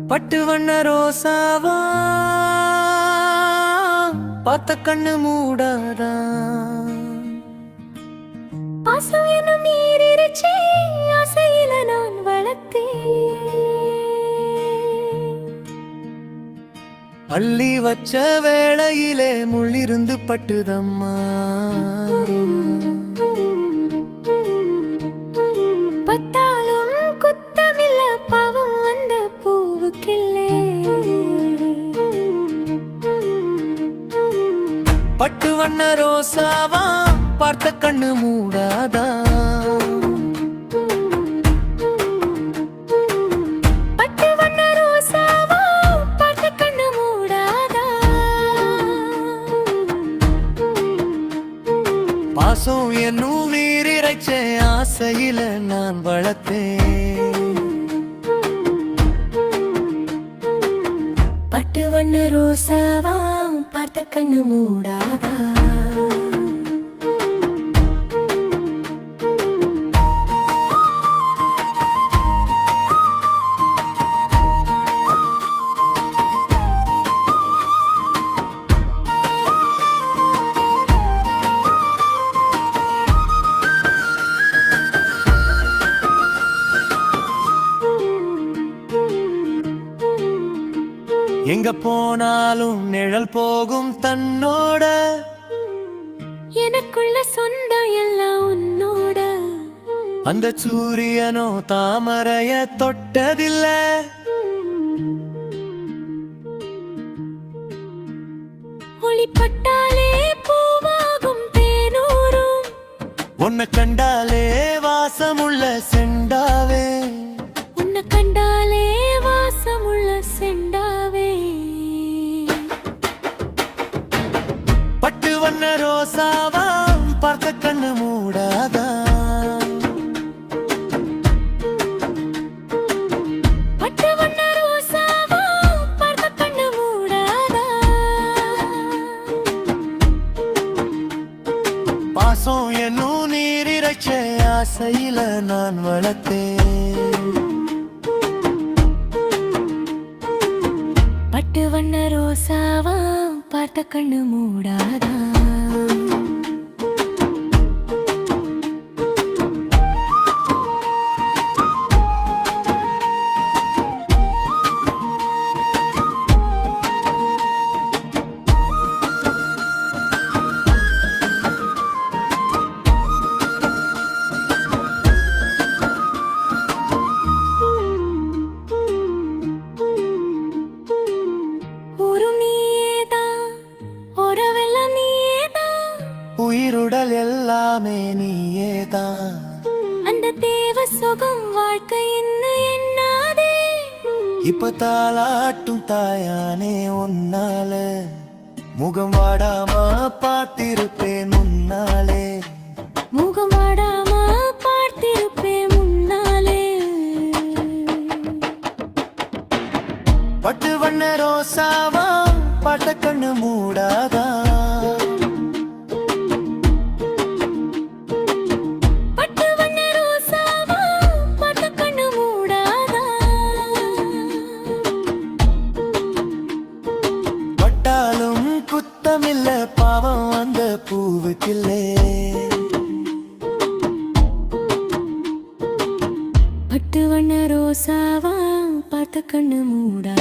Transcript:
பட்டு வண்ண ரோசாவா பார்த்த கண்ணு மூடாதா பாசம் எனும் நீரிருச்சே ஆசையில நான் வளர்த்தேன் அள்ளி வச்ச வேளையிலே முள்ளிருந்து பட்டுதம்மா பட்டாலும் குத்தமில்ல பாவம் வந்த பூவுக்கில்லே பட்டு வண்ண ரோசாவா பார்த்த கண்ணு மூடாதா பட்டு வண்ண ரோசாவா பார்த்த கண்ணு மூடாதா பாசம் என்னும் நீரிரைச்ச ஆசையில நான் வளர்த்தேன் பட்டு வண்ண ரோசாவா பார்த்த கண்ணு மூடாதா எங்க போனாலும் நிழல் போகும் தன்னோட எனக்குள்ள சொந்தம் எல்லாம் உன்னோட அந்த சூரியனோ தாமரைய தொட்டதில்ல ஒளிப்பட்டாலே பூவாகும் தேனூரும் உன்னை கண்டாலே வாசமுள்ள செண்டாவே உன்னை கண்டாலே வாசமுள்ள செண்டாவே பட்டு வண்ண ரோசாவா பார்த்த கண்ணு மூடாதா பட்டு வண்ண ரோசாவா பார்த்த கண்ணு மூடாதா பாசம் என்னும் நீரிரைச்ச ஆசையில நான் வளர்த்தேன் பட்டு வண்ண ரோசாவா பார்த்த கண்ணு மூடாதா உயிருடல் எல்லாமே நீயேதான் அந்த தேவ சுகம் வாழ்க்கை இன்னும் என்னாதே இப்ப தாளாட்டும் தாயானே உன்னால முகம் வாடாம பார்த்திருப்பேன் முன்னாலே முகம் வாடாம பார்த்திருப்பேன் முன்னாலே பட்டு வண்ண ரோசாவா பட்ட கண்ணு மூடாதா குத்தமில்ல பாவம் வந்த பூவுக்கில்லே பட்டு வண்ண ரோசாவா பார்த்த கண்ணு மூடா